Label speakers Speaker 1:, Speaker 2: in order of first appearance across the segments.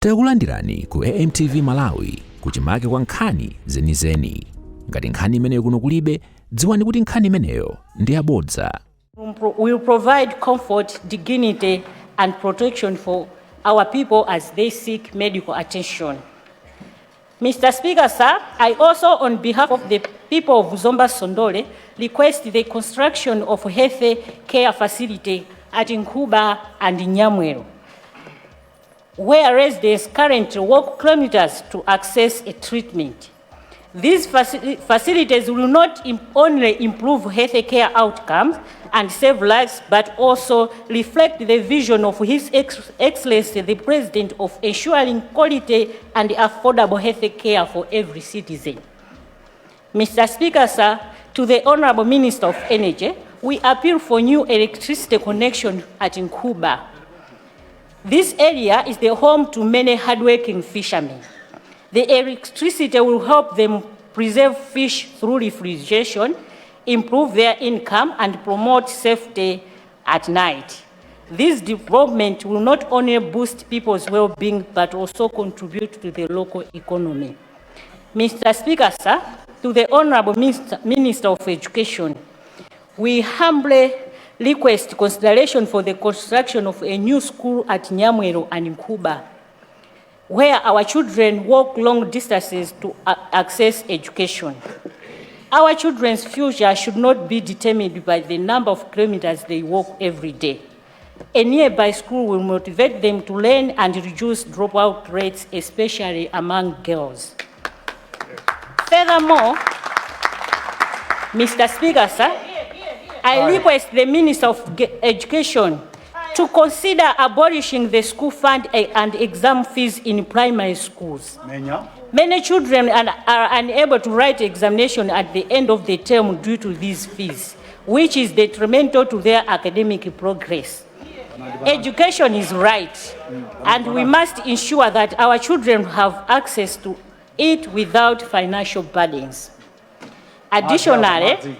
Speaker 1: Takulandirani ku AMTV Malawi kuchimake kwa nkhani zenizeni. Ngati nkhani imeneyo kuno kulibe, dziwani kuti nkhani imeneyo ndi yabodza.
Speaker 2: We will provide comfort, dignity and protection for our people as they seek medical attention. Mr. Speaker, sir, I also, on behalf of the people of Zomba Sondole, request the construction of a health care facility at Nkuba and Nyamwero, where residents currently walk kilometers to access a treatment. These facilities will not only improve health care outcomes and save lives, but also reflect the vision of His Excellency, the President, of ensuring quality and affordable health care for every citizen. Mr. Speaker, sir, to the Honorable Minister of Energy, we appeal for new electricity connection at Nkuba. This area is the home to many hardworking fishermen. The electricity will help them preserve fish through refrigeration, improve their income, and promote safety at night. This development will not only boost people's well-being, but also contribute to the local economy. Mr. Speaker, sir, to the Honorable Minister of Education, we humbly request consideration for the construction of a new school at Nyamwero and Nkuba, where our children walk long distances to access education. Our children's future should not be determined by the number of kilometers they walk every day. A nearby school will motivate them to learn and reduce dropout rates, especially among girls. Furthermore, Mr. Speaker, sir, I request the Minister of Education to consider abolishing the school fund and exam fees in primary schools. Many children are unable to write examination at the end of the term due to these fees, which is detrimental to their academic progress. Education is right, and we must ensure that our children have access to it without financial burdens. Additionally,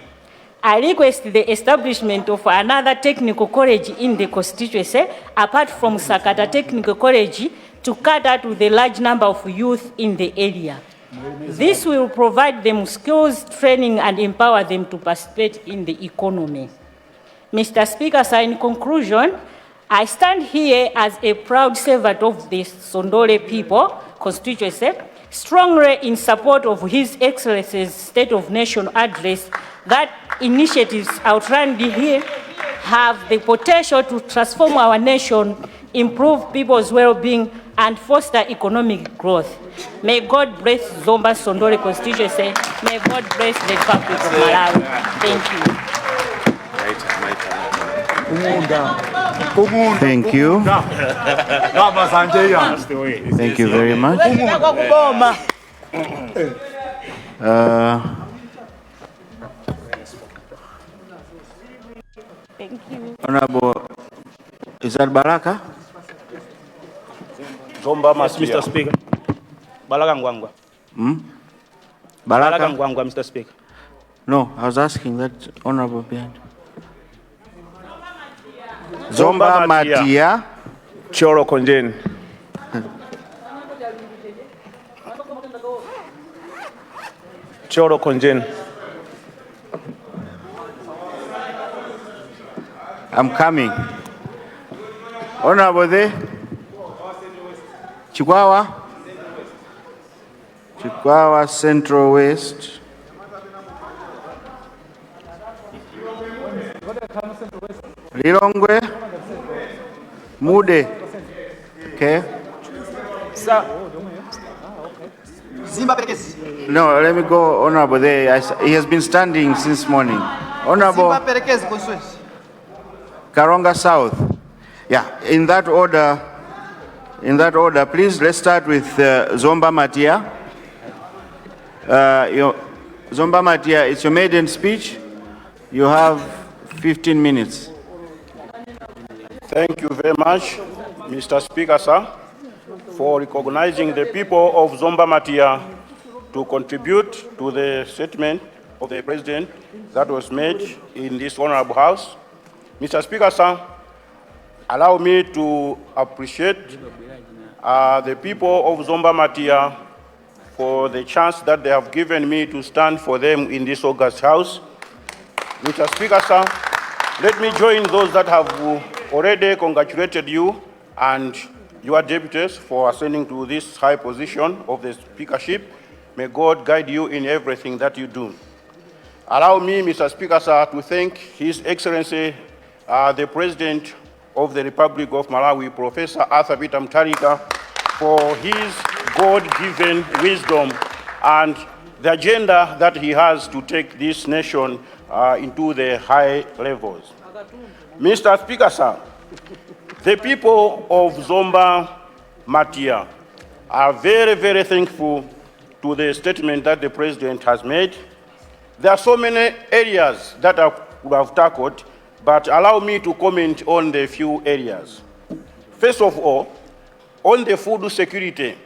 Speaker 2: I request the establishment of another technical college in the constituency, apart from Sakata Technical College, to cater to the large number of youth in the area. This will provide them skills, training, and empower them to participate in the economy. Mr. Speaker, sir, in conclusion, I stand here as a proud servant of the Sondole people constituency, strongly in support of His Excellency's State of Nation address that initiatives outlined here have the potential to transform our nation, improve people's well-being, and foster economic growth. May God bless Zomba Sondole constituency. May God bless the Republic of Malawi. Thank you.
Speaker 3: Thank you. Thank you very much.
Speaker 2: Thank you.
Speaker 3: Honorable, is that Baraka?
Speaker 4: Zomba Mr. Speaker. Baraka Ngwangwa.
Speaker 3: Baraka
Speaker 4: Ngwangwa, Mr. Speaker.
Speaker 3: No, I was asking that honorable behind. Zomba Matia.
Speaker 4: Choro Konjen. Choro Konjen.
Speaker 3: I'm coming. Honorable there. Chikwawa Central West. Lilongwe. Mude. Okay. No, let me go, Honorable there. He has been standing since morning. Honorable Karonga South. Yeah, in that order, please, let's start with Zomba Matia. Zomba Matia, it's your maiden speech. You have 15 minutes.
Speaker 4: Thank you very much, Mr. Speaker, sir, for recognizing the people of Zomba Matia to contribute to the statement of the President that was made in this honorable house. Mr. Speaker, sir, allow me to appreciate the people of Zomba Matere for the chance that they have given me to stand for them in this August House. Mr. Speaker, sir, let me join those that have already congratulated you and your deputies for ascending to this high position of the speakership. May God guide you in everything that you do. Allow me, Mr. Speaker, sir, to thank His Excellency, the President of the Republic of Malawi, Professor Atokota Motere, for his God-given wisdom and the agenda that he has to take this nation into the high levels. Mr. Speaker, sir, the people of Zomba Matere are very, very thankful to the statement that the President has made. There are so many areas that I would have tackled, but allow me to comment on the few areas. First of all, on the food security,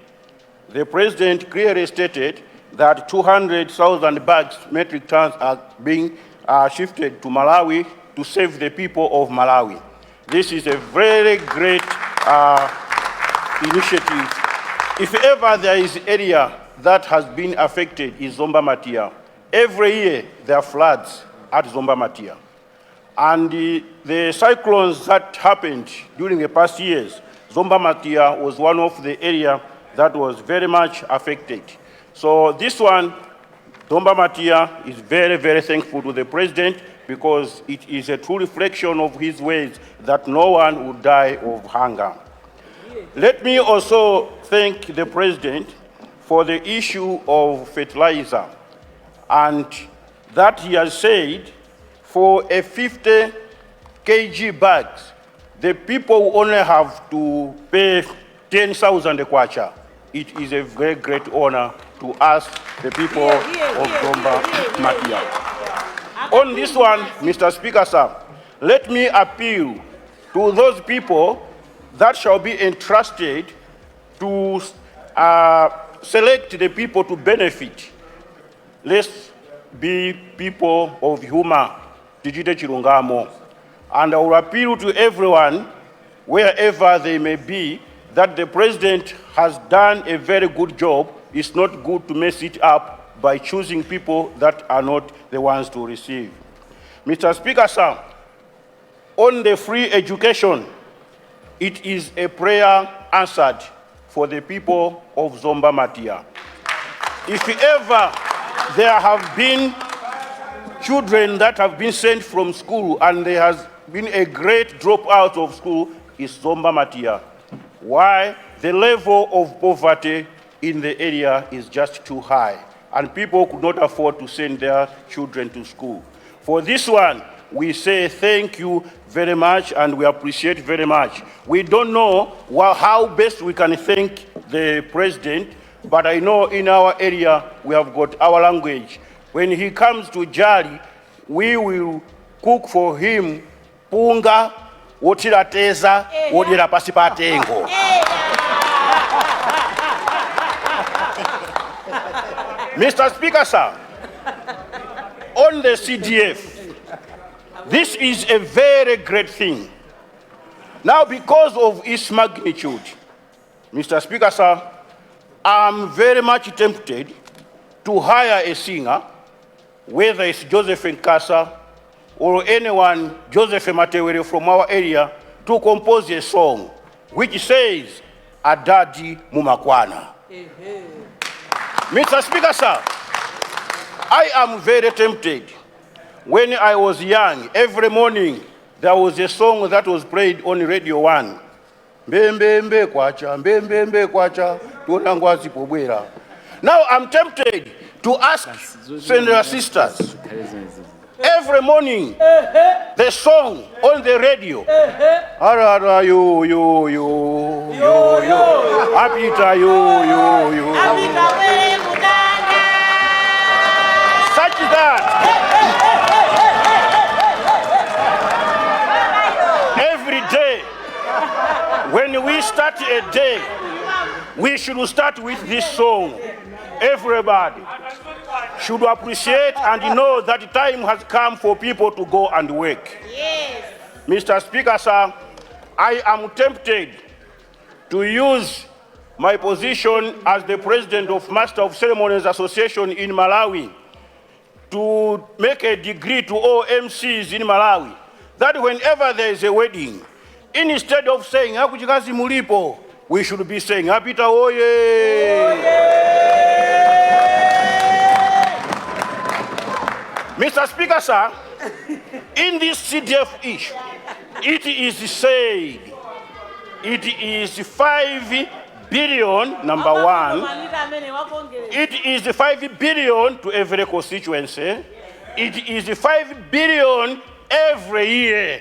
Speaker 4: the President clearly stated that 200,000 bags, metric tons, are being shifted to Malawi to save the people of Malawi. This is a very great initiative. If ever there is area that has been affected is Zomba Matere. Every year there are floods at Zomba Matere. And the cyclones that happened during the past years, Zomba Matere was one of the areas that was very much affected. So this one, Zomba Matere is very, very thankful to the President because it is a true reflection of his ways that no one would die of hunger. Let me also thank the President for the issue of fertilizer, and that he has said for a 50 kg bags, the people only have to pay 10,000 kwacha. It is a very great honor to us, the people of Zomba Matere. On this one, Mr. Speaker, sir, let me appeal to those people that shall be entrusted to select the people to benefit. Let's be people of humor. And I will appeal to everyone, wherever they may be, that the President has done a very good job. It's not good to mess it up by choosing people that are not the ones to receive. Mr. Speaker, sir, on the free education, it is a prayer answered for the people of Zomba Matere. If ever there have been children that have been sent from school and there has been a great dropout of school, is Zomba Matere. Why? The level of poverty in the area is just too high, and people could not afford to send their children to school. For this one, we say thank you very much and we appreciate very much. We don't know how best we can thank the President, but I know in our area we have got our language. When he comes to Jali, we will cook for him punga, wotira teza, wodira pasipatengo. Mr. Speaker, sir, on the CDF, this is a very great thing. Now, because of its magnitude, Mr. Speaker, sir, I'm very much tempted to hire a singer, whether it's Joseph Nkasa or anyone, Joseph Matewere from our area, to compose a song which says, Adadi Mumakwana. Mr. Speaker, sir, I am very tempted. When I was young, every morning there was a song that was played on Radio 1. Mbembe kwacha, mbembe kwacha, tuonangwazi pobwera. Now I'm tempted to ask senior sisters, every morning, the song on the radio, Arara yo, Apita yo. Such that every day, when we start a day, we should start with this song. Everybody should appreciate and know that the time has come for people to go and work. Yes. Mr. Speaker, sir, I am tempted to use my position as the president of Master of Ceremonies Association in Malawi to make a decree to all MCs in Malawi that whenever there is a wedding, instead of saying "Akuchikazi mulipo," we should be saying "Apita oye." Mr. Speaker, sir, in this CDF issue, it is said it is 5 billion, number one. It is 5 billion to every constituency. It is 5 billion every year.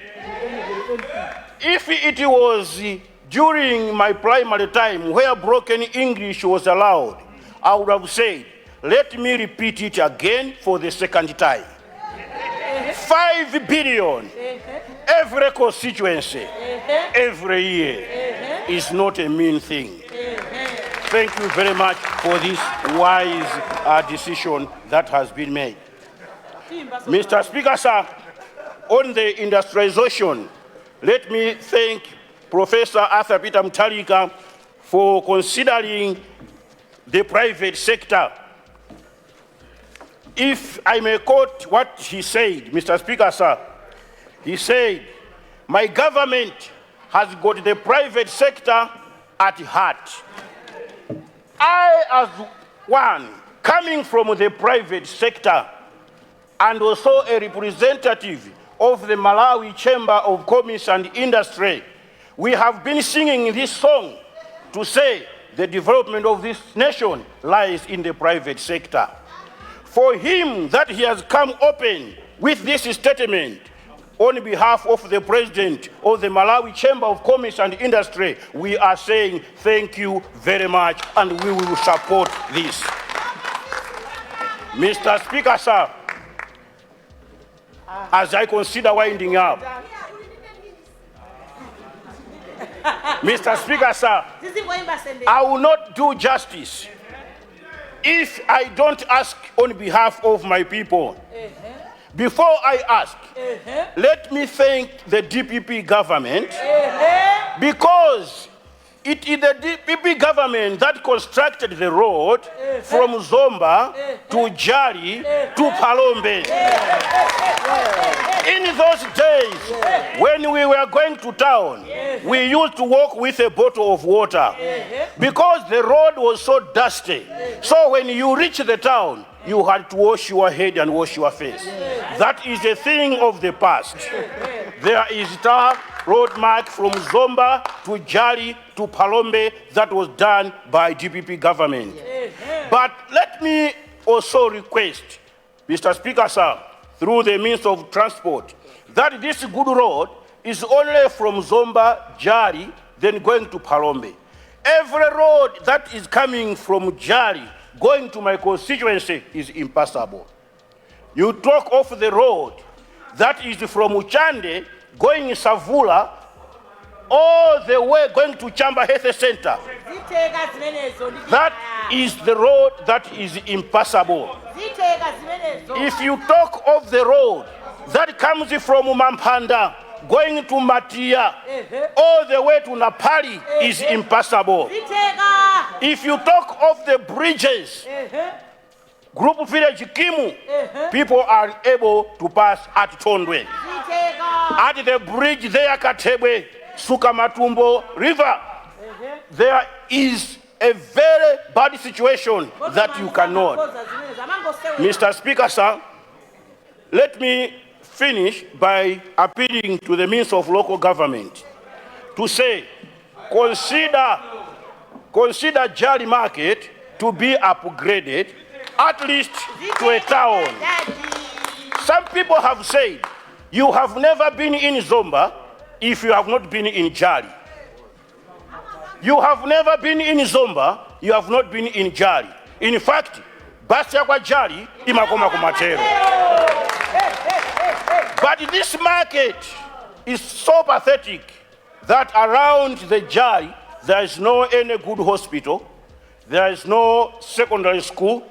Speaker 4: If it was during my primary time where broken English was allowed, I would have said, let me repeat it again for the second time. 5 billion every constituency, every year is not a mean thing. Thank you very much for this wise decision that has been made. Mr. Speaker, sir, on the industrialization, let me thank Professor Arthur Peter Mutharika for considering the private sector. If I may quote what he said, Mr. Speaker, sir, he said, my government has got the private sector at heart. I, as one coming from the private sector and also a representative of the Malawi Chamber of Commerce and Industry, we have been singing this song to say the development of this nation lies in the private sector. For him that he has come open with this statement on behalf of the President of the Malawi Chamber of Commerce and Industry, we are saying thank you very much and we will support this. Mr. Speaker, sir, as I consider winding up, Mr. Speaker, sir, I will not do justice if I don't ask on behalf of my people. Before I ask, let me thank the DPP government because it is the DPP government that constructed the road from Zomba to Jali to Palombe. In those days, when we were going to town, we used to walk with a bottle of water because the road was so dusty. So when you reach the town, you had to wash your head and wash your face. That is a thing of the past. There is a road mark from Zomba to Jali to Palombe that was done by DPP government. But let me also request, Mr. Speaker, sir, through the means of transport, that this good road is only from Zomba, Jali, then going to Palombe. Every road that is coming from Jali going to my constituency is impassable. You talk of the road that is from Uchande going Savula all the way going to Chamba Health Center. That is the road that is impassable. If you talk of the road that comes from Mampanda going to Matia all the way to Napali is impassable. If you talk of the bridges, Group Village Kimu, people are able to pass at Tondwe. At the bridge there, Katebe, Sukamatumbo River, there is a very bad situation that you cannot. Mr. Speaker, sir, let me finish by appealing to the means of local government to say, consider Jali Market to be upgraded at least to a town. Some people have said, you have never been in Zomba if you have not been in Jali. You have never been in Zomba, you have not been in Jali. In fact, Bastia kwa Jali, imakoma kumatere. But this market is so pathetic that around the Jali, there is no any good hospital, there is no secondary school,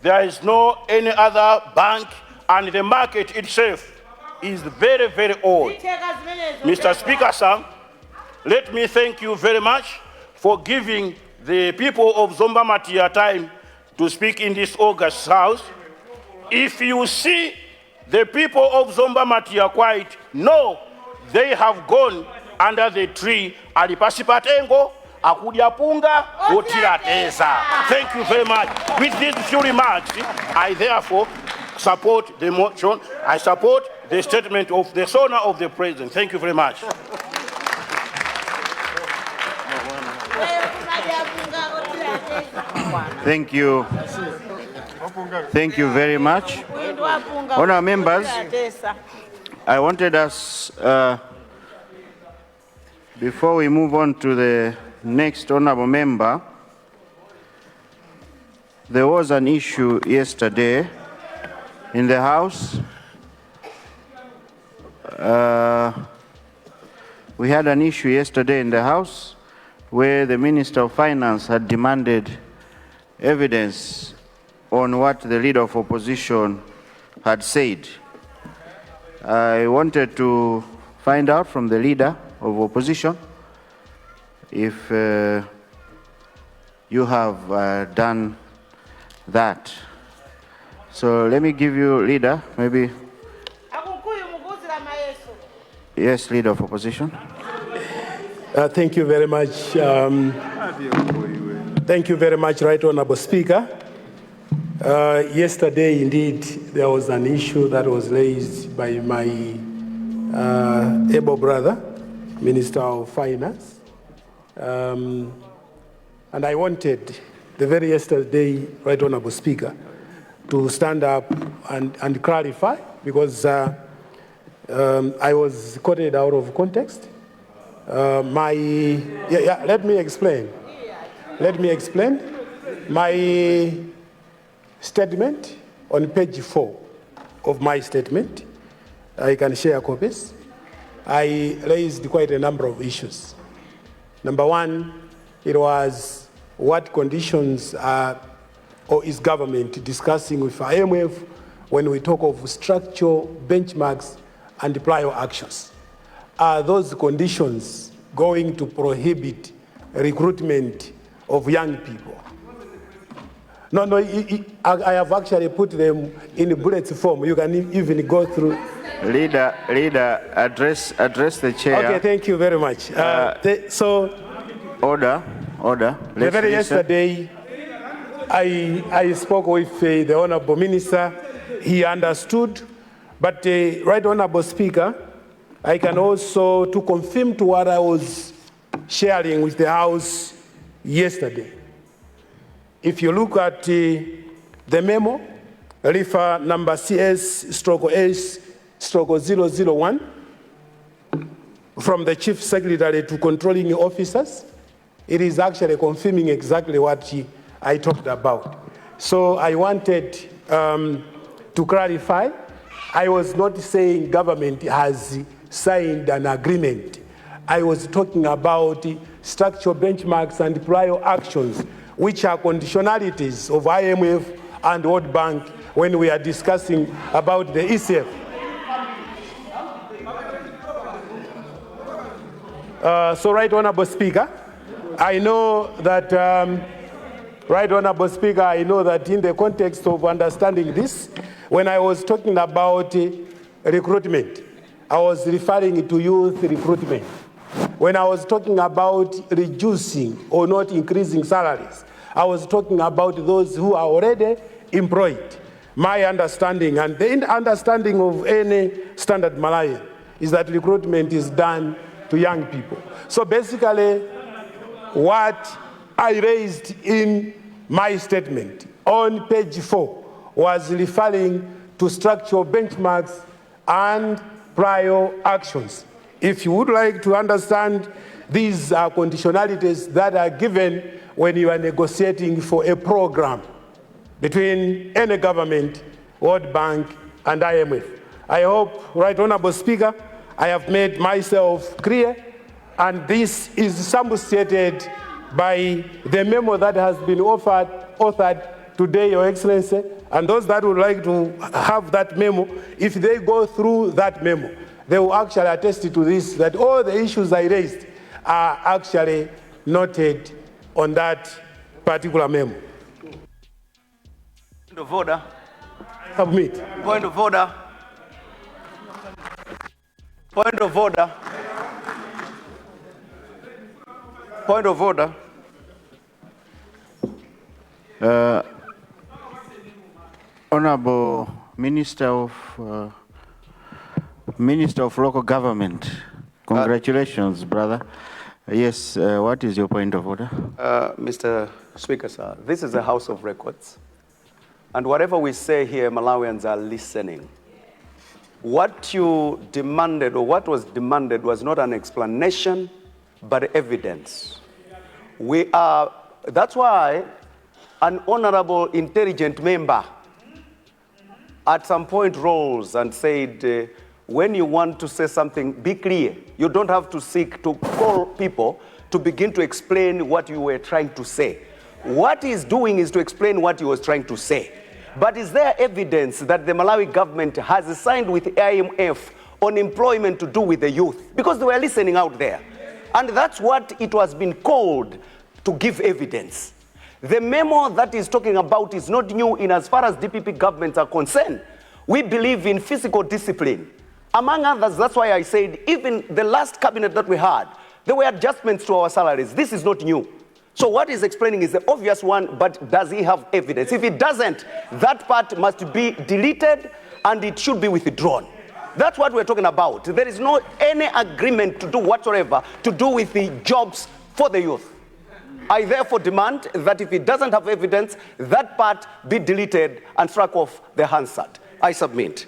Speaker 4: there is no any other bank, and the market itself is very, very old. Mr. Speaker, sir, let me thank you very much for giving the people of Zomba Matere time to speak in this August House. If you see the people of Zomba Matere quiet, no, they have gone under the tree. Alipasipatengo, akudiapunga, otirateza. Thank you very much. With these few remarks, I therefore support the motion. I support the statement of the son of the president. Thank you very much.
Speaker 3: Thank you. Thank you very much. Honourable members, I wanted us, before we move on to the next honourable member, there was an issue yesterday in the House. We had an issue yesterday in the House where the Minister of Finance had demanded evidence on what the Leader of Opposition had said. I wanted to find out from the Leader of Opposition if you have done that. So let me give you, Leader, maybe. Yes, Leader of Opposition.
Speaker 5: Thank you very much. Thank you very much, Right Honourable Speaker. Yesterday, indeed, there was an issue that was raised by my able brother, Minister of Finance. And I wanted, the very yesterday, Right Honourable Speaker, to stand up and clarify, because I was quoted out of context. Let me explain. Let me explain. My statement on page 4 of my statement, I can share copies. I raised quite a number of issues. Number one, it was what conditions are or is government discussing with IMF when we talk of structural benchmarks and prior actions. Are those conditions going to prohibit recruitment of young people? No, I have actually put them in bullet form. You can even go through.
Speaker 3: Leader, address the chair.
Speaker 5: Okay, thank you very much.
Speaker 3: Order.
Speaker 5: The very yesterday, I spoke with the Honourable Minister. He understood, but Right Honourable Speaker, I can also to confirm to what I was sharing with the House yesterday. If you look at the memo, refer number CS/S/001 from the Chief Secretary to controlling officers, it is actually confirming exactly what I talked about. So I wanted to clarify. I was not saying government has signed an agreement. I was talking about structural benchmarks and prior actions, which are conditionalities of IMF and World Bank when we are discussing about the ECF. So, Right Honourable Speaker, I know that, Right Honourable Speaker, I know that in the context of understanding this, when I was talking about recruitment, I was referring to youth recruitment. When I was talking about reducing or not increasing salaries, I was talking about those who are already employed. My understanding and the understanding of any standard Malawian is that recruitment is done to young people. So basically, what I raised in my statement on page 4 was referring to structural benchmarks and prior actions. If you would like to understand, these are conditionalities that are given when you are negotiating for a program between any government, World Bank, and IMF. I hope, Right Honourable Speaker, I have made myself clear, and this is substantiated by the memo that has been authored today, Your Excellency, and those that would like to have that memo, if they go through that memo, they will actually attest to this, that all the issues I raised are actually noted on that particular memo.
Speaker 6: Point of order.
Speaker 5: Submit.
Speaker 6: Point of order. Point of order. Point of order.
Speaker 3: Honorable Minister of Local Government, congratulations, brother. Yes, what is your point of order?
Speaker 6: Mr. Speaker, sir, this is a House of Records. And whatever we say here, Malawians are listening. What you demanded, or what was demanded, was not an explanation, but evidence. That's why an honorable, intelligent member at some point rose and said, when you want to say something, be clear. You don't have to seek to call people to begin to explain what you were trying to say. What he's doing is to explain what he was trying to say. But is there evidence that the Malawi government has signed with IMF on employment to do with the youth? Because they were listening out there. And that's what it was been called to give evidence. The memo that he's talking about is not new in as far as DPP governments are concerned. We believe in physical discipline. Among others, that's why I said even the last cabinet that we had, there were adjustments to our salaries. This is not new. So what he's explaining is the obvious one, but does he have evidence? If he doesn't, that part must be deleted and it should be withdrawn. That's what we're talking about. There is no any agreement to do whatsoever to do with the jobs for the youth. I therefore demand that if he doesn't have evidence, that part be deleted and struck off the Hansard. I submit.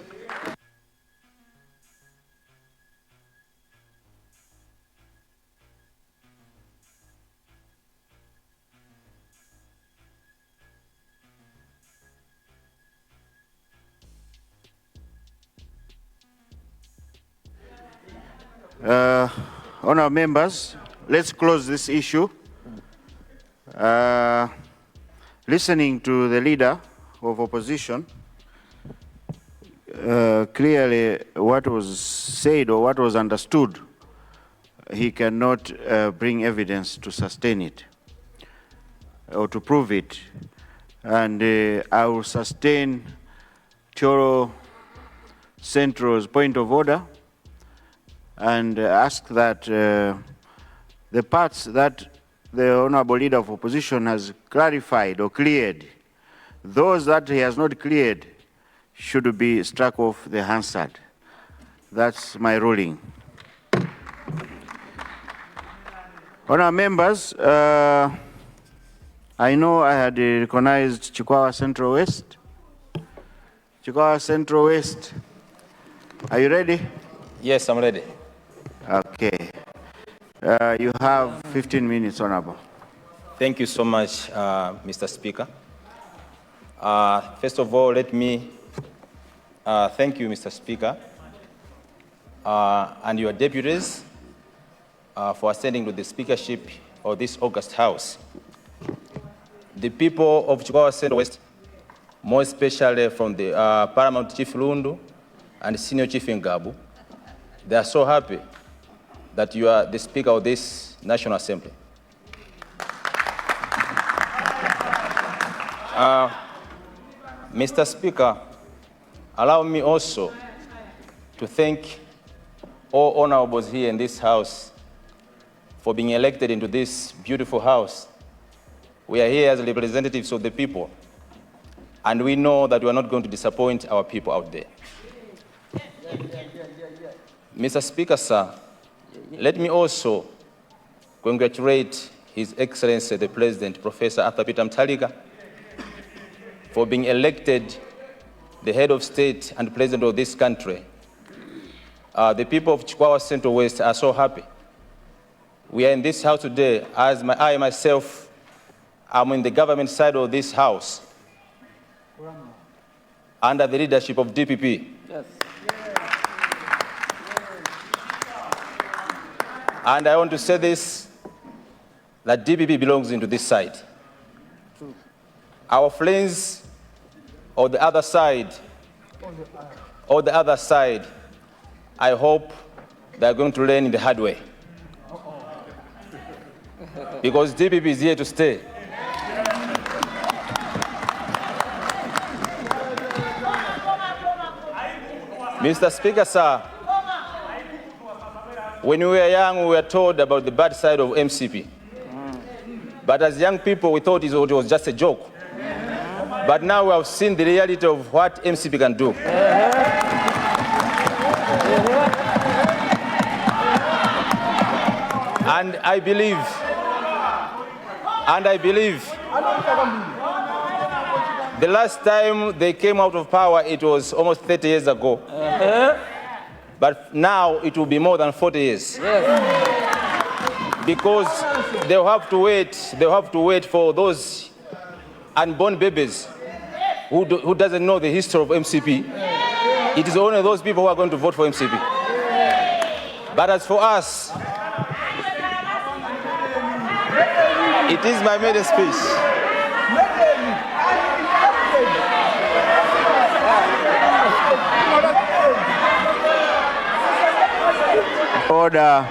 Speaker 3: Honourable members, let's close this issue. Listening to the leader of opposition, clearly what was said or what was understood, he cannot bring evidence to sustain it or to prove it. And I will sustain Choro Central's point of order and ask that the parts that the Honourable Leader of Opposition has clarified or cleared, those that he has not cleared should be struck off the Hansard. That's my ruling. Honourable members, I know I had recognized Chikwawa Central West. Chikwawa Central West, are you ready?
Speaker 7: Yes, I'm ready.
Speaker 3: Okay. You have 15 minutes, Honorable.
Speaker 7: Thank you so much, Mr. Speaker. First of all, let me thank you, Mr. Speaker, and your deputies for ascending to the speakership of this August House. The people of Chikwawa Central West, more especially from the Paramount Chief Lundu and Senior Chief Ngabu, they are so happy that you are the Speaker of this National Assembly. Mr. Speaker, allow me also to thank all honorables here in this House for being elected into this beautiful House. We are here as representatives of the people, and we know that we are not going to disappoint our people out there. Mr. Speaker, sir, let me also congratulate His Excellency the President, Professor Arthur Peter Mutharika, for being elected the head of state and president of this country. The people of Chikwawa Central West are so happy. We are in this house today, as I myself am in the government side of this house, under the leadership of DPP. Yes. And I want to say this, that DPP belongs into this side. Our friends on the other side, I hope they're going to learn in the hard way. because DPP is here to stay. Mr. Speaker, sir, when we were young, we were told about the bad side of MCP. But as young people, we thought it was just a joke. But now we have seen the reality of what MCP can do. And I believe the last time they came out of power, it was almost 30 years ago. But now it will be more than 40 years. Because they'll have to wait for those unborn babies who doesn't know the history of MCP. It is only those people who are going to vote for MCP. But as for us, it is my maiden speech.
Speaker 3: Order.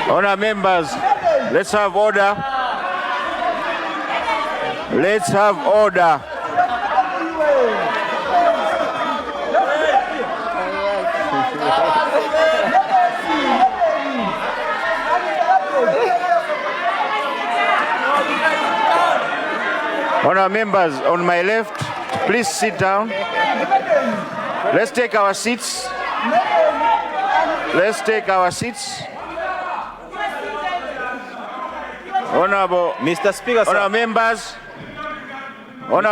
Speaker 3: Honour members, let's have order. Let's have order. Honour members, on my left, please sit down. Let's take our seats. Honourable
Speaker 7: Mr. Speaker, sir.
Speaker 3: Honour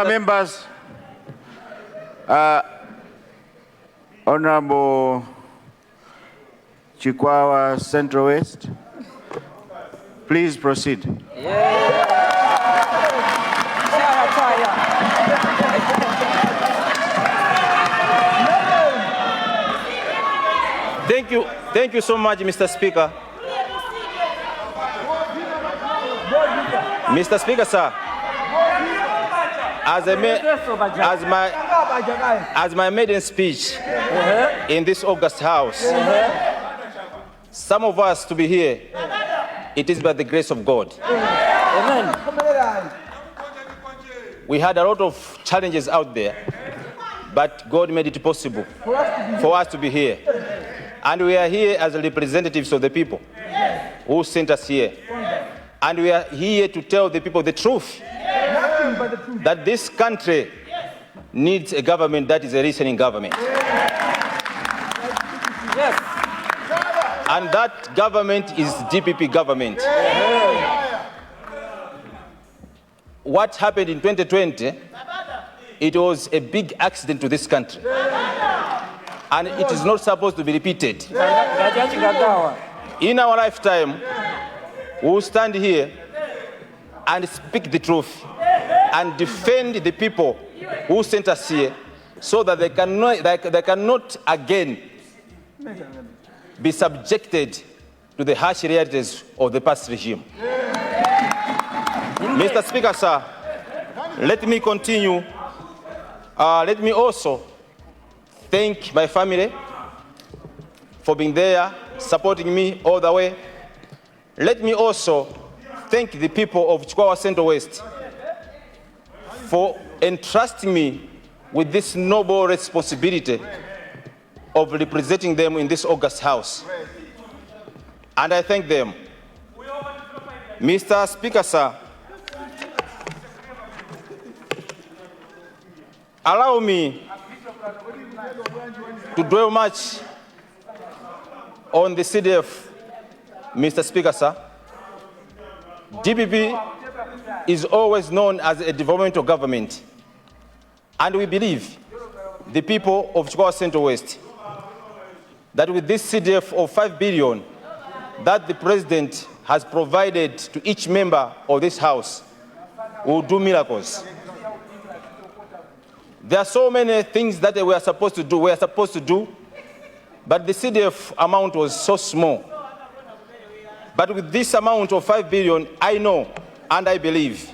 Speaker 3: members, Honourable Chikwawa Central West, please proceed.
Speaker 7: Thank you so much, Mr. Speaker. Mr. Speaker, sir, as my maiden speech in this August House, some of us to be here, it is by the grace of God. Amen. We had a lot of challenges out there, but God made it possible for us to be here. And we are here as representatives of the people who sent us here. And we are here to tell the people the truth, that this country needs a government that is a listening government. Yes. And that government is DPP government. What happened in 2020, it was a big accident to this country. And it is not supposed to be repeated. In our lifetime, we will stand here and speak the truth and defend the people who sent us here so that they cannot again be subjected to the harsh realities of the past regime. Mr. Speaker, sir, let me continue. Let me also thank my family for being there, supporting me all the way. Let me also thank the people of Chikwawa Central West for entrusting me with this noble responsibility of representing them in this August House. And I thank them. Mr. Speaker, sir, allow me to dwell much on the CDF, Mr. Speaker, sir. DPP is always known as a developmental government, and we believe, the people of Chikwawa Central West, that with this CDF of 5 billion that the President has provided to each member of this House, we will do miracles. There are so many things that we are supposed to do, but the CDF amount was so small. But with this amount of 5 billion, I know and I believe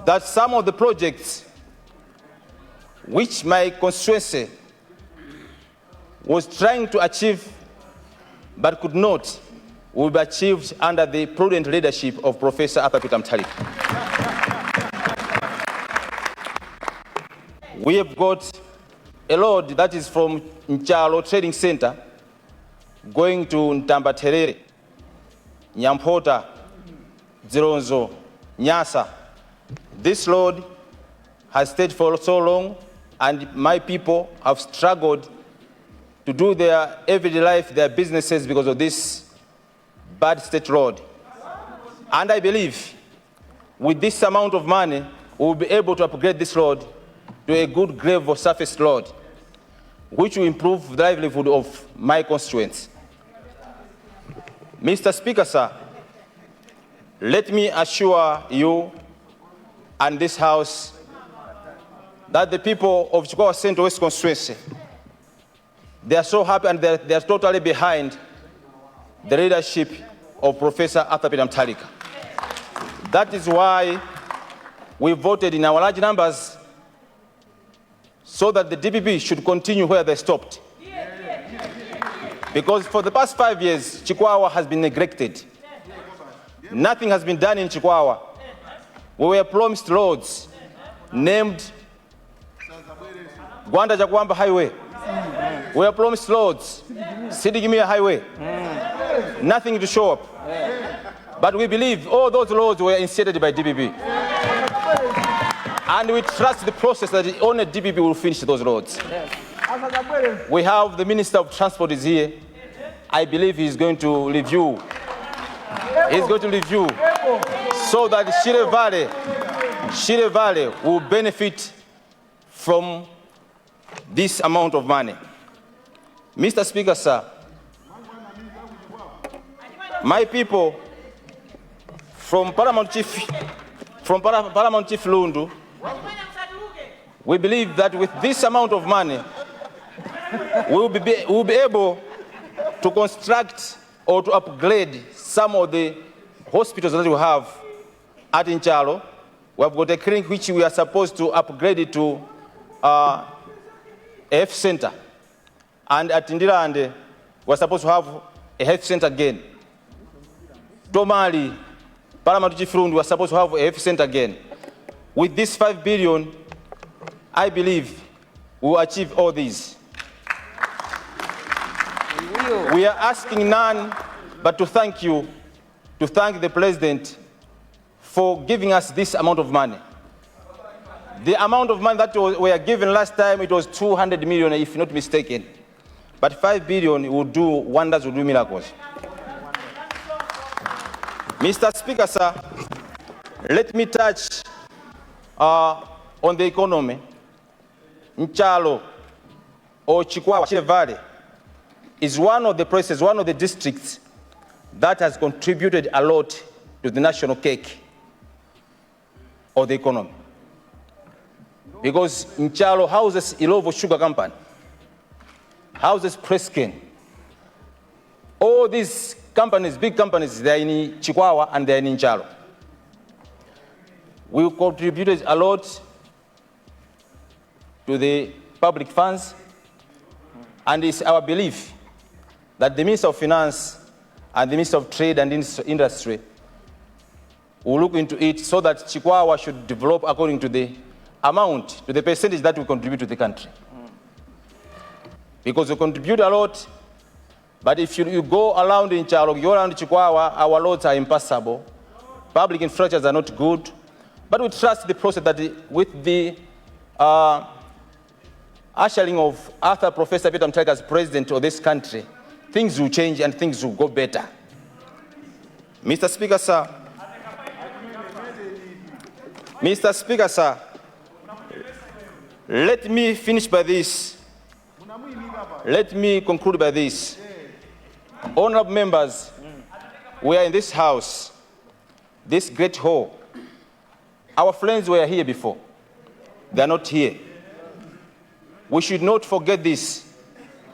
Speaker 7: that some of the projects which my constituency was trying to achieve but could not will be achieved under the prudent leadership of Professor Atokota Motere. We have got a road that is from Nchalo Trading Center going to Ntambaterere, Nyampota, Zironzo, Nyasa. This road has stayed for so long, and my people have struggled to do their everyday life, their businesses, because of this bad state road. And I believe with this amount of money, we will be able to upgrade this road to a good gravel surface road, which will improve the livelihood of my constituents. Mr. Speaker, sir, let me assure you and this House that the people of Chikwawa Central West constituency, they are so happy and they are totally behind the leadership of Professor Atokota Motere. That is why we voted in our large numbers so that the DPP should continue where they stopped. Because for the past 5 years, Chikwawa has been neglected. Nothing has been done in Chikwawa. We were promised roads named Gwanda Jakwamba Highway. We were promised roads, Sidigimia Highway. Nothing to show up. But we believe all those roads were initiated by DPP. And we trust the process that only DPP will finish those roads. We have the Minister of Transport is here. I believe he's going to review. He's going to review so that Shire Valley will benefit from this amount of money. Mr. Speaker, sir, my people from Paramount Chief Lundu, we believe that with this amount of money, we will be able to construct or to upgrade some of the hospitals that we have at Nchalo. We have got a clinic which we are supposed to upgrade it to a health center. And at Ndirande, we're supposed to have a health center again. Tomali, Paramount Chief Lundu, we're supposed to have a health center again. With this 5 billion, I believe we will achieve all these. We are asking none but to thank you, to thank the President for giving us this amount of money. The amount of money that we were given last time, it was 200 million, if not mistaken. But 5 billion will do wonders, will do miracles. Mr. Speaker, sir, let me touch on the economy. Nchalo or Chikwawa Shire Valley is one of the places, one of the districts that has contributed a lot to the national cake of the economy. Because Nchalo houses Ilovo Sugar Company, houses Presken. All these companies, big companies, they are in Chikwawa and they are in Nchalo. We contributed a lot to the public funds, and it's our belief that the Minister of Finance and the Minister of Trade and Industry will look into it so that Chikwawa should develop according to the amount, to the percentage that we contribute to the country. Because we contribute a lot, but if you go around in Nchalo, you go around Chikwawa, our roads are impassable, public infrastructures are not good, but we trust the process that with the ushering of Arthur Professor Peter Motere as president of this country, things will change and things will go better. Mr. Speaker, sir. Mr. Speaker, sir. Let me finish by this. Let me conclude by this. Honorable members, we are in this house, this great hall. Our friends were here before. They are not here. We should not forget this.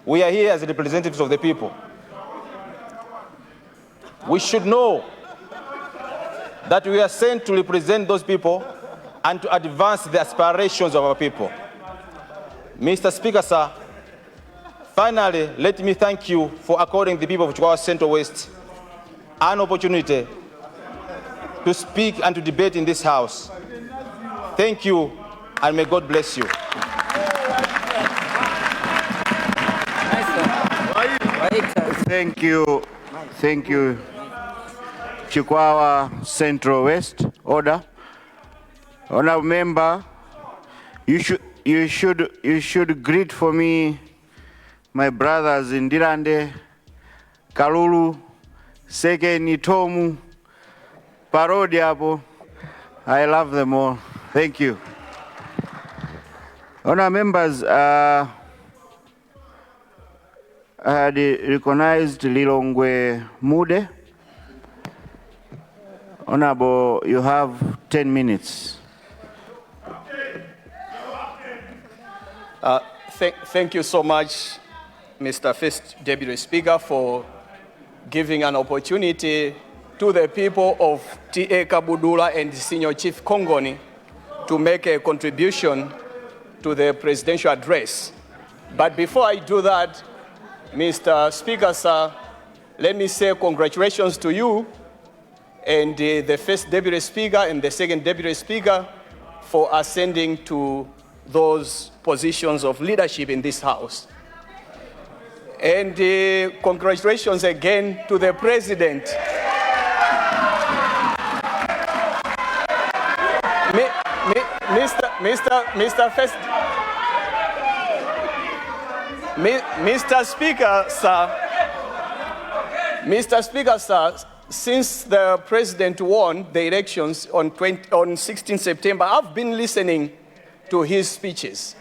Speaker 7: We are here as representatives of the people. We should know that we are sent to represent those people and to advance the aspirations of our people. Mr. Speaker, sir, Finally, let me thank you for according the people of Chihuahua Central West an opportunity to speak and to debate in this House. Thank you, and may God bless you.
Speaker 3: Thank you. Thank you. Chihuahua Central West. Order. Honorable member, you should greet for me my brothers in Ndirande, Kalulu, Sekeni, Tomu, Parodiapo. I love them all. Thank you. Honorable members, I had recognized Lilongwe Mude. Honorable, you have 10 minutes.
Speaker 8: Thank you so much, Mr. First Deputy Speaker, for giving an opportunity to the people of T.A. Kabudula and Senior Chief Kongoni to make a contribution to the presidential address. But before I do that, Mr. Speaker, sir, let me say congratulations to you and the First Deputy Speaker and the Second Deputy Speaker for ascending to those positions of leadership in this House. And congratulations again to the President. Mr. Speaker, sir, since the President won the elections on 16 September, I've been listening to his speeches.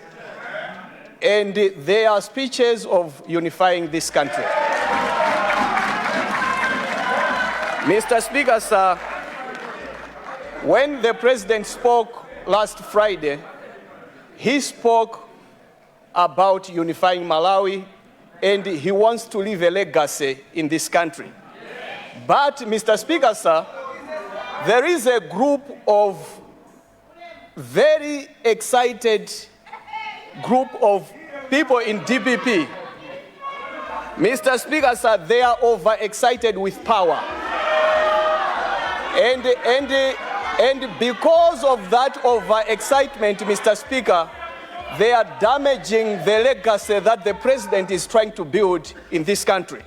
Speaker 8: And they are speeches of unifying this country. Mr. Speaker, sir, when the President spoke last Friday, he spoke about unifying Malawi, and he wants to leave a legacy in this country. But, Mr. Speaker, sir, there is a group of very excited group of people in DPP. Mr. Speaker, sir, they are overexcited with power. And because of that overexcitement, Mr. Speaker, they are damaging the legacy that the President is trying to build in this country.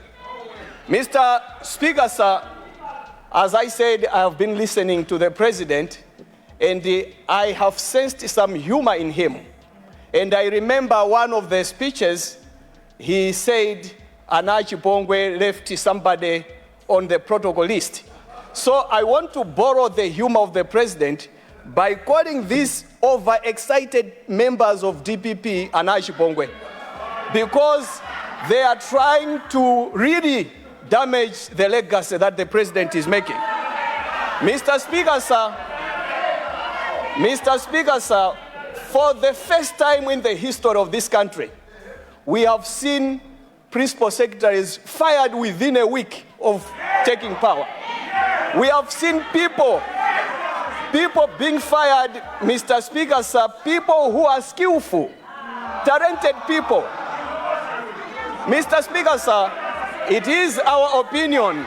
Speaker 8: Mr. Speaker, sir, as I said, I have been listening to the President, and I have sensed some humor in him. And I remember one of the speeches, he said, Anachi Pongwe left somebody on the protocol list. So I want to borrow the humor of the President by calling these overexcited members of DPP Anachi Pongwe, because they are trying to really damage the legacy that the President is making. Mr. Speaker, sir, for the first time in the history of this country, we have seen principal secretaries fired within a week of taking power. We have seen people being fired, Mr. Speaker, sir, people who are skillful, talented people. Mr. Speaker, sir, it is our opinion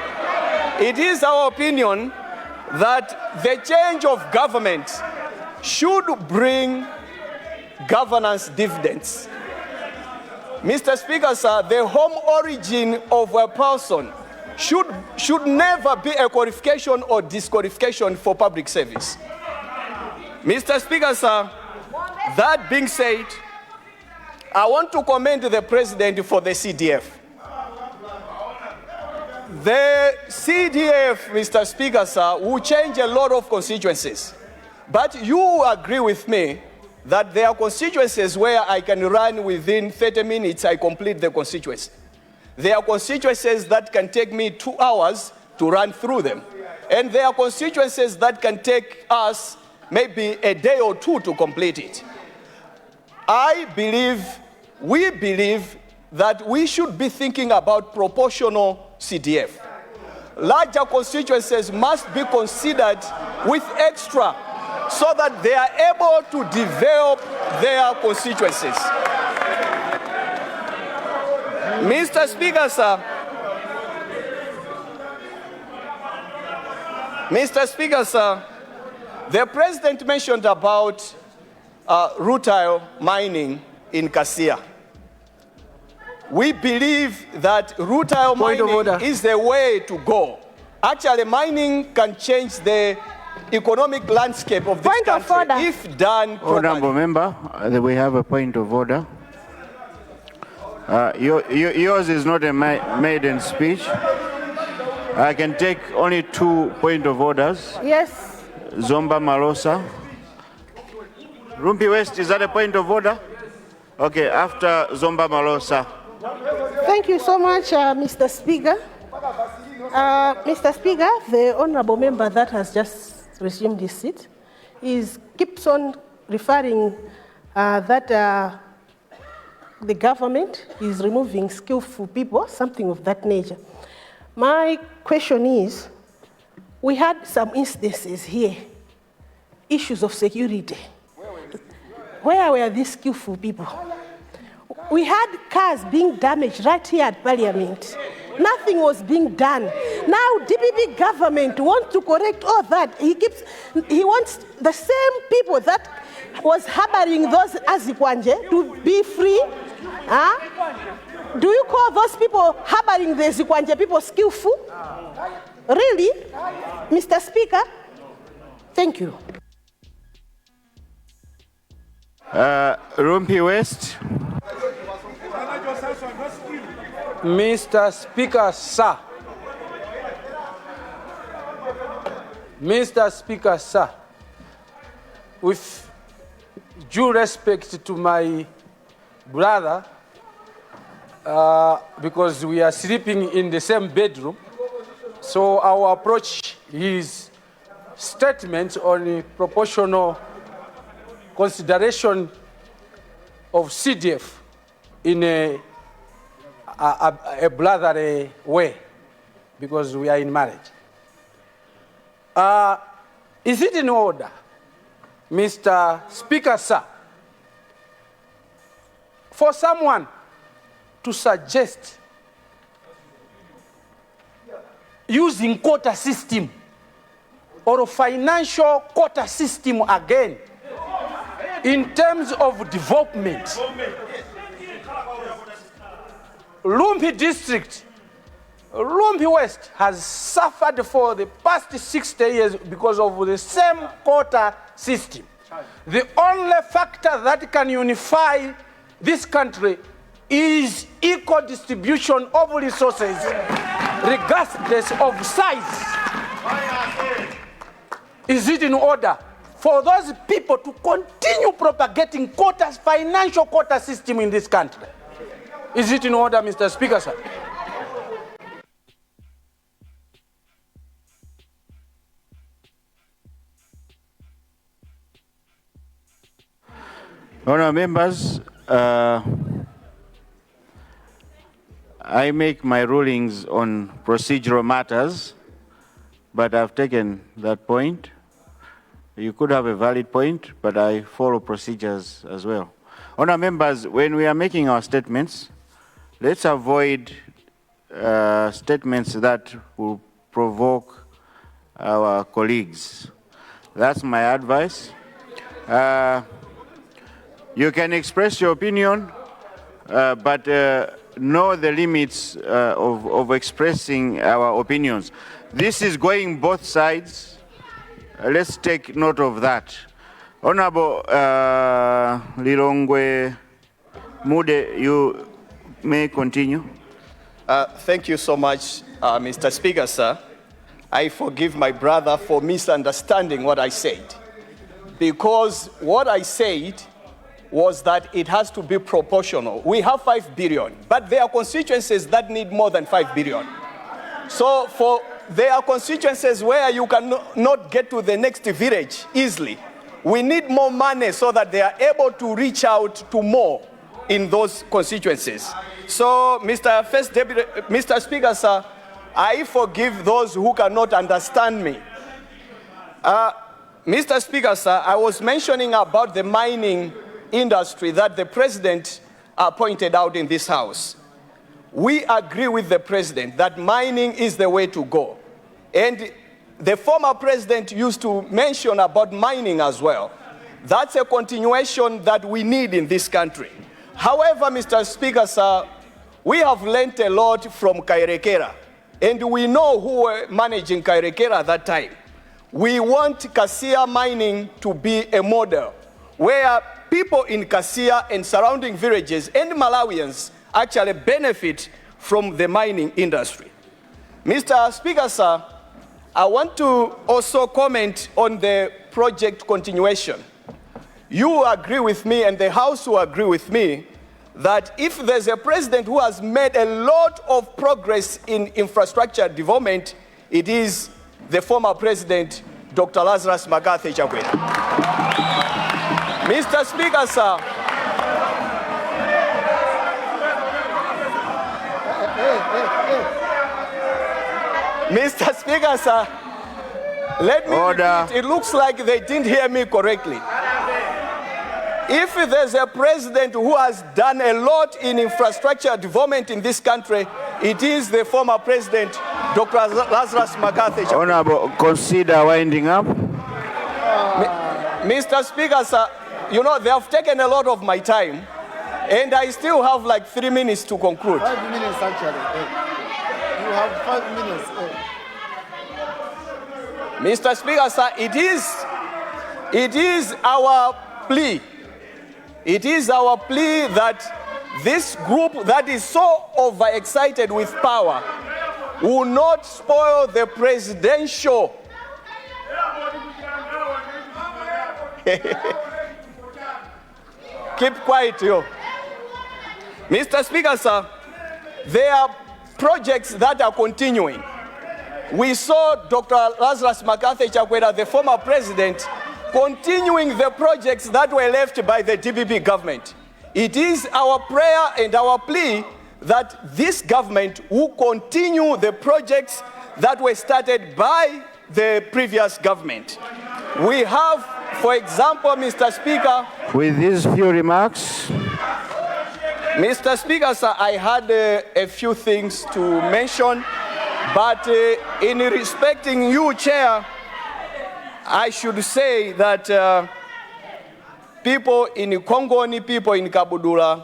Speaker 8: that the change of government should bring governance dividends. Mr. Speaker, sir, the home origin of a person should never be a qualification or disqualification for public service. Mr. Speaker, sir, that being said, I want to commend the President for the CDF. The CDF, Mr. Speaker, sir, will change a lot of constituencies. But you agree with me that there are constituencies where I can run within 30 minutes, I complete the constituency. There are constituencies that can take me 2 hours to run through them. And there are constituencies that can take us maybe a day or two to complete it. We believe that we should be thinking about proportional CDF. Larger constituencies must be considered with extra so that they are able to develop their constituencies. Mr. Speaker, sir. Mr. Speaker, sir, the President mentioned about rutile mining in Kasia. We believe that rutile mining is the way to go. Actually, mining can change the economic landscape of this country if done properly.
Speaker 3: Honourable member, we have a point of order. Yours is not a maiden speech. I can take only 2 point of orders.
Speaker 9: Yes.
Speaker 3: Zomba Malosa. Rumpi West, is that a point of order? Okay, after Zomba Malosa.
Speaker 9: Thank you so much, Mr. Speaker. Mr. Speaker, the honourable member that has just resumed his seat keeps on referring that the government is removing skillful people, something of that nature. My question is, we had some instances here, issues of security. Where were these skillful people? We had cars being damaged right here at Parliament. Nothing was being done. Now DPP government wants to correct all that. He wants the same people that was harboring those Azikwanje to be free. Do you call those people harboring the Zikwanje people skillful? Really? Mr. Speaker? Thank you.
Speaker 3: Rumpi West.
Speaker 10: Mr. Speaker, sir. Mr. Speaker, sir. With due respect to my brother, because we are sleeping in the same bedroom, so I'll approach his statement on proportional consideration of CDF in a brotherly way, because we are in marriage. Is it in order, Mr. Speaker, sir, for someone to suggest using quota system or financial quota system again in terms of development? Lumpi District, Lumpi West has suffered for the past 60 years because of the same quota system. The only factor that can unify this country is equal distribution of resources, regardless of size. Is it in order for those people to continue propagating quotas, financial quota system in this country? Is it in order, Mr. Speaker, sir?
Speaker 3: Honourable members, I make my rulings on procedural matters, but I've taken that point. You could have a valid point, but I follow procedures as well. Honourable members, when we are making our statements, let's avoid statements that will provoke our colleagues. That's my advice. You can express your opinion, but know the limits of expressing our opinions. This is going both sides. Let's take note of that. Honorable Lilongwe Mude, you may continue.
Speaker 8: Thank you so much, Mr. Speaker, sir. I forgive my brother for misunderstanding what I said, because what I said was that it has to be proportional. We have 5 billion, but there are constituencies that need more than 5 billion. So there are constituencies where you cannot get to the next village easily. We need more money so that they are able to reach out to more in those constituencies. So, Mr. Speaker, sir, I forgive those who cannot understand me. Mr. Speaker, sir, I was mentioning about the mining industry that the President pointed out in this House. we agree with the president that mining is the way to go. And the former president used to mention about mining as well. That's a continuation that we need in this country. However, Mr. Speaker, sir, we have learned a lot from Kairekera, and we know who were managing Kairekera at that time. We want Kasia mining to be a model where people in Kasia and surrounding villages and Malawians actually benefit from the mining industry. Mr. Speaker, sir, I want to also comment on the project continuation. You agree with me, and the House will agree with me, that if there's a president who has made a lot of progress in infrastructure development, it is the former president, Dr. Lazarus Magathe Chakwera. Mr. Speaker, sir, Mr. Speaker, sir, let me repeat. It looks like they didn't hear me correctly. If there's a president who has done a lot in infrastructure development in this country, it is the former president, Dr. Lazarus Magathe.
Speaker 3: Honorable, consider winding up.
Speaker 8: Mr. Speaker, sir, you know, they have taken a lot of my time, and I still have like 3 minutes to conclude.
Speaker 11: 5 minutes, actually. You have 5 minutes.
Speaker 8: Mr. Speaker, sir, it is our plea. It is our plea that this group that is so overexcited with power will not spoil the presidential. Keep quiet, yo. Mr. Speaker, sir, there are projects that are continuing. We saw Dr. Lazarus Magathe Chakwera, the former president, continuing the projects that were left by the DPP government. It is our prayer and our plea that this government will continue the projects that were started by the previous government. We have, for example, Mr. Speaker,
Speaker 3: with these few remarks,
Speaker 8: Mr. Speaker, sir, I had a few things to mention, but in respecting you, Chair, I should say that people in Kongoni, people in Kabudula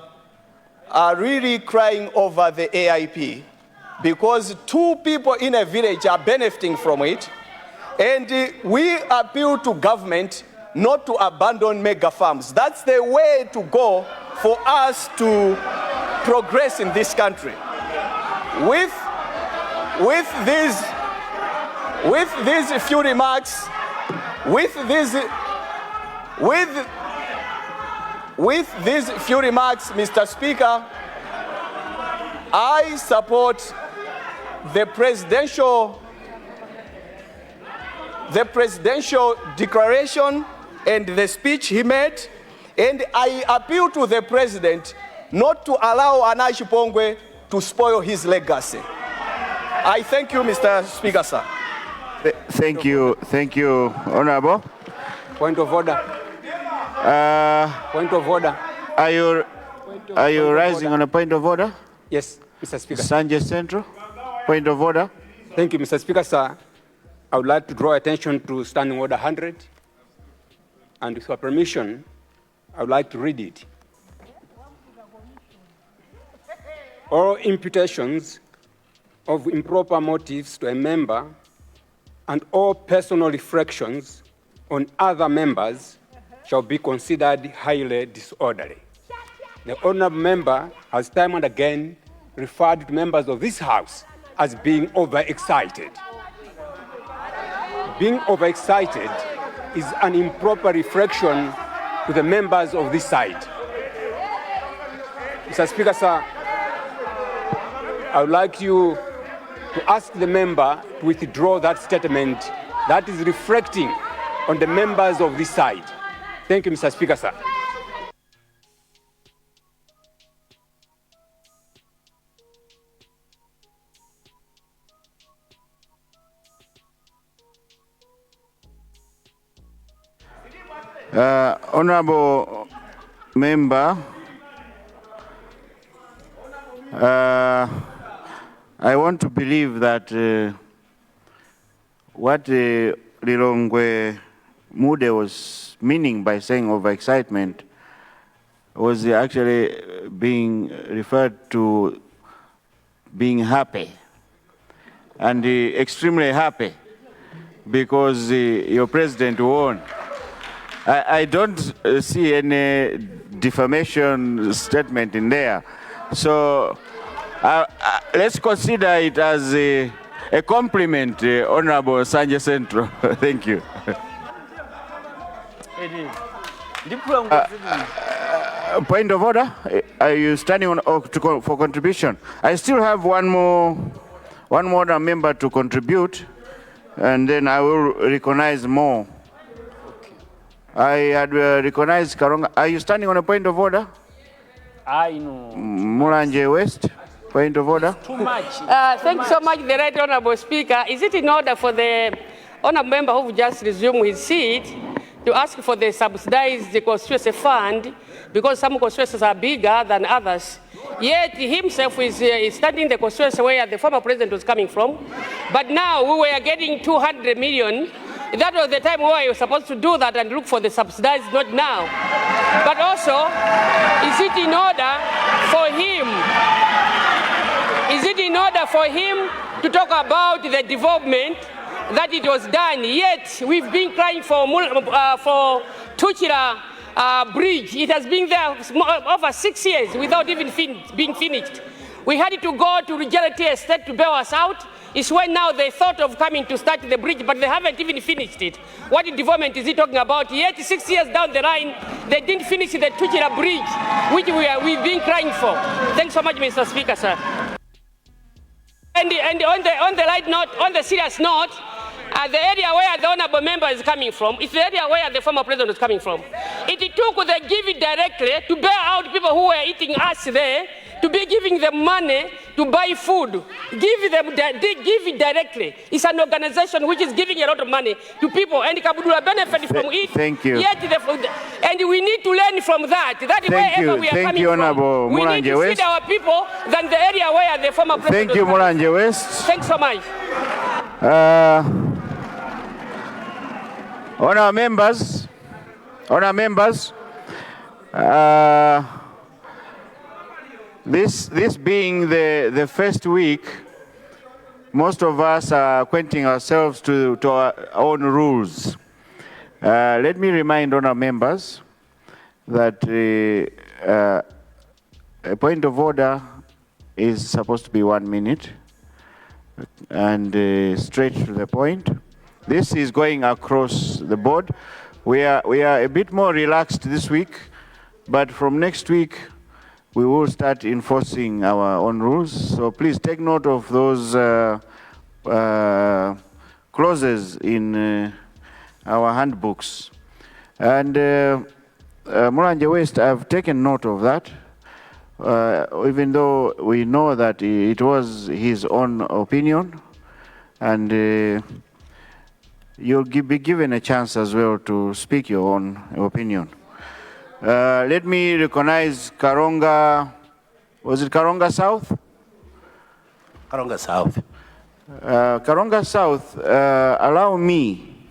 Speaker 8: are really crying over the AIP because 2 people in a village are benefiting from it. And we appeal to government not to abandon mega farms. That's the way to go for us to progress in this country. With these few remarks, with these few remarks, Mr. Speaker, I support the presidential declaration and the speech he made, and I appeal to the president not to allow Anashi Pongwe to spoil his legacy. I thank you, Mr. Speaker, sir.
Speaker 3: Thank you, Honorable.
Speaker 11: Point of order. Point of order.
Speaker 3: Are you rising on a point of order?
Speaker 11: Yes, Mr. Speaker.
Speaker 3: Sanjay Central, point of order.
Speaker 11: Thank you, Mr. Speaker, sir. I would like to draw attention to Standing Order 100. And with your permission, I would like to read it. All imputations of improper motives to a member and all personal reflections on other members shall be considered highly disorderly. The honorable member has time and again referred to members of this House as being overexcited. Being overexcited is an improper reflection to the members of this side. Mr. Speaker, sir, I would like you to ask the member to withdraw that statement that is reflecting on the members of this side. Thank you, Mr. Speaker, sir.
Speaker 3: Honorable member, I want to believe that what Lilongwe Mude was meaning by saying overexcitement was actually being referred to being happy, and extremely happy because your president won. I don't see any defamation statement in there. So let's consider it as a compliment, Honorable Sanje Centro. Thank you. Point of order. Are you standing on for contribution? I still have one more member to contribute, and then I will recognize more. I had recognized Karonga. Are you standing on a point of order?
Speaker 12: I know.
Speaker 3: Mulanje West, point of order.
Speaker 12: Too much.
Speaker 13: Thank you so much, the Right Honourable Speaker. Is it in order for the honourable member who just resumed his seat to ask for the subsidized constituency fund, because some constituencies are bigger than others? Yet he himself is standing in the constituency where the former president was coming from. But now we were getting 200 million. That was the time where he was supposed to do that and look for the subsidized, not now. But also, is it in order for him to talk about the development that it was done? Yet we've been crying for Tuchira bridge. It has been there over 6 years without even being finished. We had to go to Regenerative Estate to bail us out. It's when now they thought of coming to start the bridge, but they haven't even finished it. What development is he talking about? Yet 6 years down the line, they didn't finish the Tuchira bridge, which we've been crying for. Thanks so much, Mr. Speaker, sir. And on the light note, on the serious note, the area where the honourable member is coming from, it's the area where the former president is coming from. It took the give it directly to bail out people who were eating us there, to be giving them money to buy food. Give it directly. It's an organization which is giving a lot of money to people, and Kabudula benefit from it.
Speaker 3: Thank you.
Speaker 13: Yet and we need to learn from that. That is wherever we are coming
Speaker 3: Honorable
Speaker 13: from. We need to feed our people than the area where the former president.
Speaker 3: Thank you, Mulanje West.
Speaker 13: Thanks so much.
Speaker 3: Honourable members, this being the first week, most of us are acquainting ourselves to our own rules. Let me remind honourable members that a point of order is supposed to be 1 minute and straight to the point. This is going across the board. We are a bit more relaxed this week, but from next week we will start enforcing our own rules. So please take note of those clauses in our handbooks. And Mulanje West, I've taken note of that, even though we know that it was his own opinion, and you'll be given a chance as well to speak your own opinion. Let me recognize Karonga. Was it Karonga South?
Speaker 14: Karonga South.
Speaker 3: Karonga South, allow me,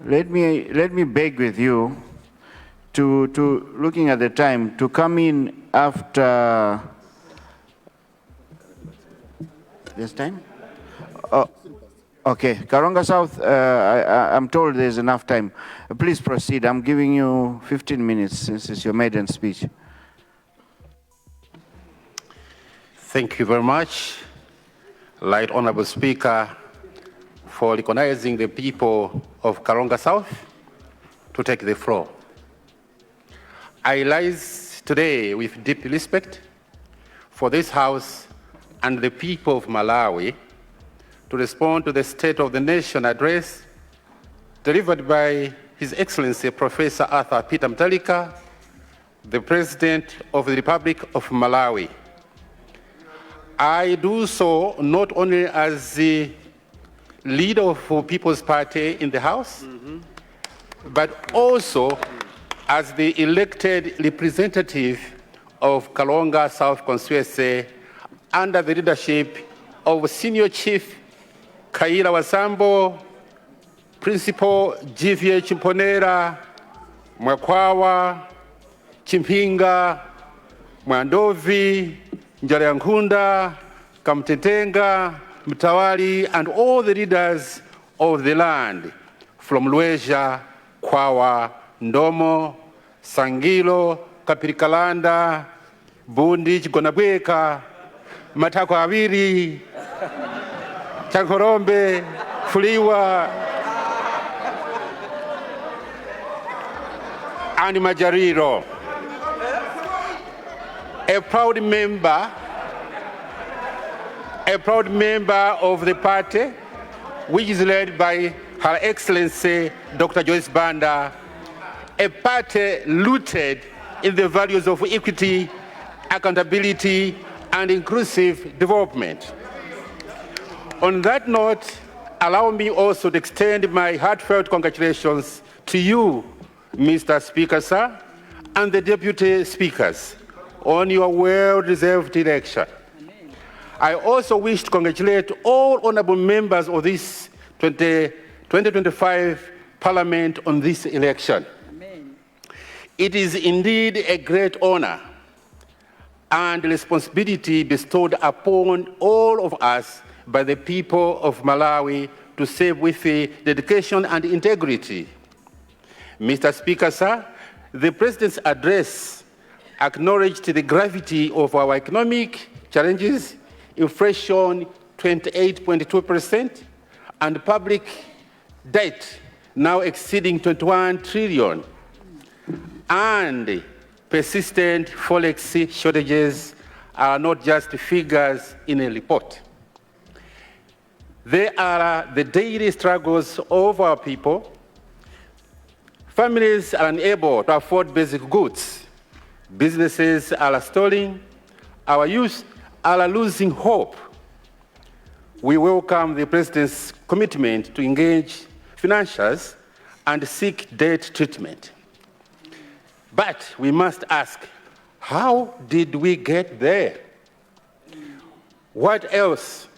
Speaker 3: let me beg with you to looking at the time, to come in after this time? Oh, okay, Karonga South, I'm told there's enough time. Please proceed. I'm giving you 15 minutes since it's your maiden speech.
Speaker 14: Thank you very much, Right Honourable Speaker, for recognizing the people of Karonga South to take the floor. I rise today with deep respect for this House and the people of Malawi to respond to the State of the Nation address delivered by His Excellency Professor Arthur Peter Mutharika, the President of the Republic of Malawi. I do so not only as the leader of People's Party in the House, but also as the elected representative of Kalonga South Constituency under the leadership of Senior Chief Kaila Wasambo, Principal GVH Mponera, Mwakwawa, Chimpinga, Mwandovi, Njarayankunda, Kamtetenga, Mtawali, and all the leaders of the land from Lueja, Kwawa, Ndomo, Sangilo, Kapirikalanda, Bundi, Chigonabweka, Matako Awiri, Chankorombe, Fuliwa, and Majariro. A proud member of the party, which is led by Her Excellency Dr. Joyce Banda, a party rooted in the values of equity, accountability, and inclusive development. On that note, allow me also to extend my heartfelt congratulations to you, Mr. Speaker, sir, and the deputy speakers on your well-deserved election. I also wish to congratulate all honorable members of this 2025 Parliament on this election. Amen. It is indeed a great honor and responsibility bestowed upon all of us by the people of Malawi to serve with dedication and integrity. Mr. Speaker, sir, the President's address acknowledged the gravity of our economic challenges, inflation 28.2%, and public debt now exceeding 21 trillion, and persistent forex shortages are not just figures in a report. They are the daily struggles of our people. Families are unable to afford basic goods. Businesses are stalling. Our youth are losing hope. We welcome the President's commitment to engage financiers and seek debt treatment. But we must ask, how did we get there? What else?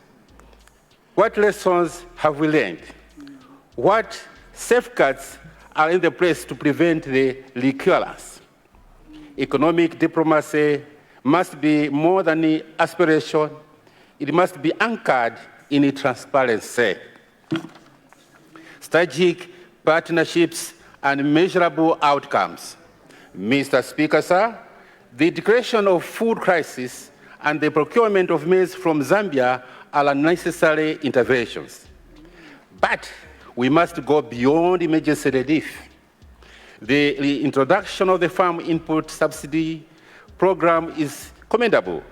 Speaker 14: What lessons have we learned? What safeguards are in the place to prevent the recurrence? Economic diplomacy must be more than aspiration. It must be anchored in transparency, strategic partnerships, and measurable outcomes. Mr. Speaker, sir, the declaration of food crisis and the procurement of maize from Zambia are necessary interventions. But we must go beyond emergency relief. The introduction of the farm input subsidy program is commendable,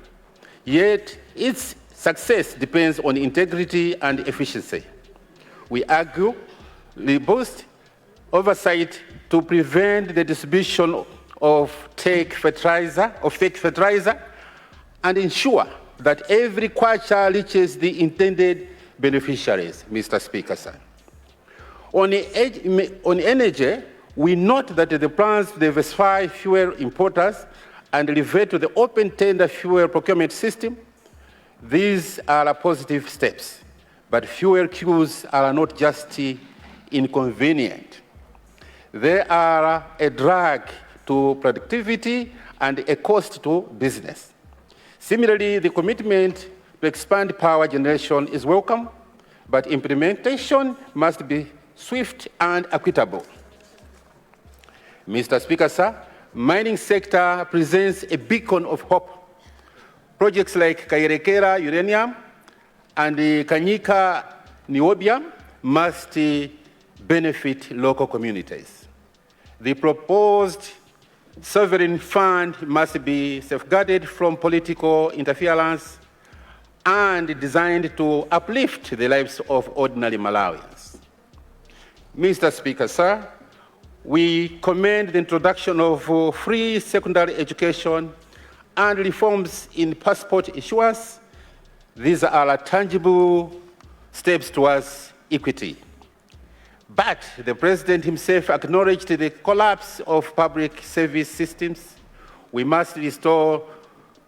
Speaker 14: yet its success depends on integrity and efficiency. We argue robust oversight to prevent the distribution of fake fertilizer and ensure that every kwacha reaches the intended beneficiaries, Mr. Speaker, sir. On energy, we note that the plans to diversify fuel importers and revert to the open tender fuel procurement system, these are positive steps, but fuel queues are not just inconvenient. They are a drag to productivity and a cost to business. Similarly, the commitment to expand power generation is welcome, but implementation must be swift and equitable. Mr. Speaker, sir, mining sector presents a beacon of hope. Projects like Kairekera uranium and the Kanyika niobium must benefit local communities. The proposed sovereign fund must be safeguarded from political interference and designed to uplift the lives of ordinary Malawians. Mr. Speaker, sir, we commend the introduction of free secondary education and reforms in passport issuance. These are tangible steps towards equity. But the President himself acknowledged the collapse of public service systems. we must restore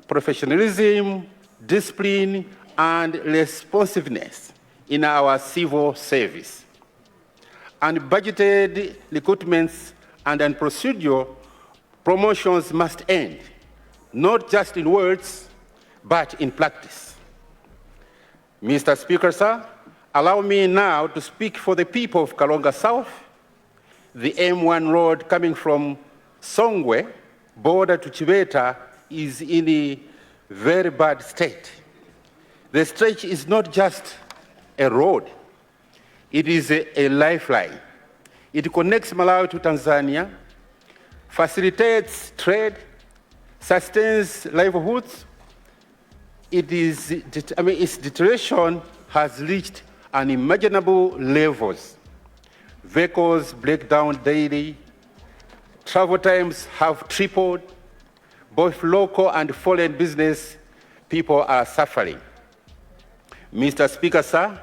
Speaker 14: professionalism, discipline, and responsiveness in our civil service. And budgeted recruitments and procedure promotions must end, not just in words, but in practice. Mr. Speaker, sir, allow me now to speak for the people of Karonga South. The M1 road coming from Songwe, border to Chibeta, is in a very bad state. The stretch is not just a road, it is a lifeline. It connects Malawi to Tanzania, facilitates trade, sustains livelihoods. Its deterioration has reached unimaginable levels. Vehicles break down daily, travel times have tripled, both local and foreign business people are suffering. Mr. Speaker, sir,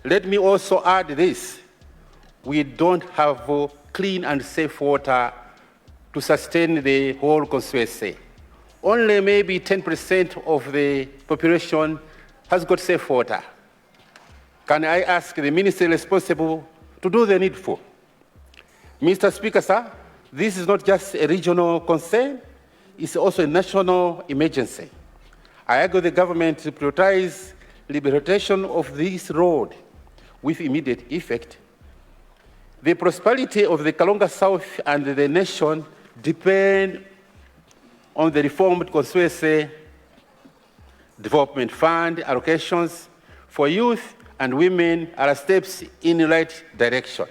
Speaker 14: let me also add this. We don't have clean and safe water to sustain the whole constituency. Only maybe 10% of the population has got safe water. Can I ask the minister responsible to do the needful? Mr. Speaker, sir, this is not just a regional concern, it's also a national emergency. I urge the government to prioritize rehabilitation of this road with immediate effect. The prosperity of the Karonga South and the nation depend on the reformed constituency development fund allocations for youth and women are steps in the right direction.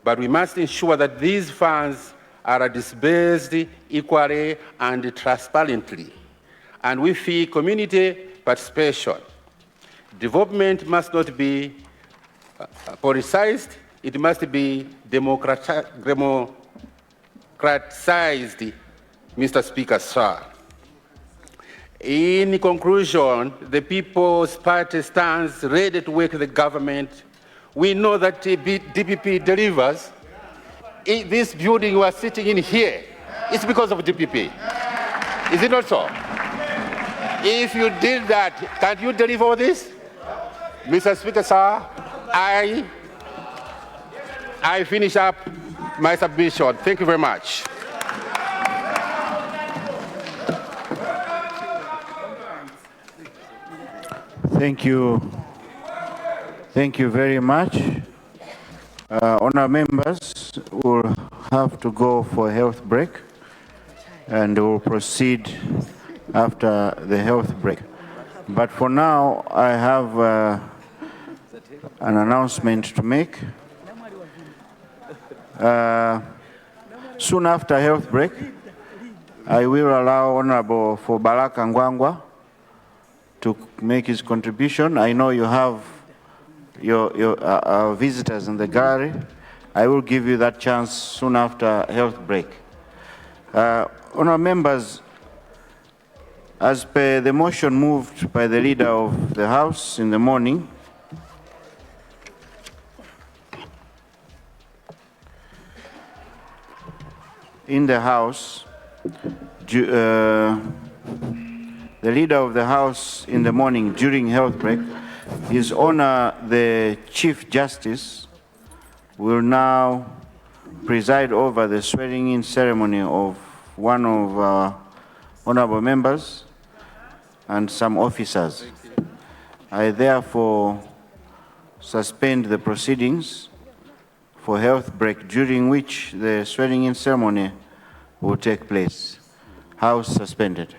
Speaker 14: But we must ensure that these funds are disbursed equally and transparently, and with the community participation. Development must not be politicized, it must be democratized, Mr. Speaker, sir. In conclusion, the People's Party stands ready to work with the government. We know that DPP delivers. This building we are sitting in here, it's because of DPP. Is it not so? If you did that, can't you deliver this? Mr. Speaker, sir, I finish up my submission. Thank you very much.
Speaker 3: Thank you. Thank you very much. Honourable members will have to go for a health break and will proceed after the health break. But for now, I have an announcement to make. Soon after health break, I will allow Honourable for Baraka Ngwangwa to make his contribution. I know you have your visitors in the gallery. I will give you that chance soon after health break. Honourable members, as per the motion moved by the Leader of the House in the morning, in the House, the Leader of the House in the morning during health break, His Honor the Chief Justice will now preside over the swearing-in ceremony of one of our honorable members and some officers. I therefore suspend the proceedings for health break, during which the swearing-in ceremony will take place. House suspended.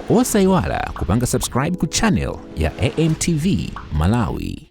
Speaker 1: Osaiwala kupanga subscribe ku channel ya AMTV Malawi.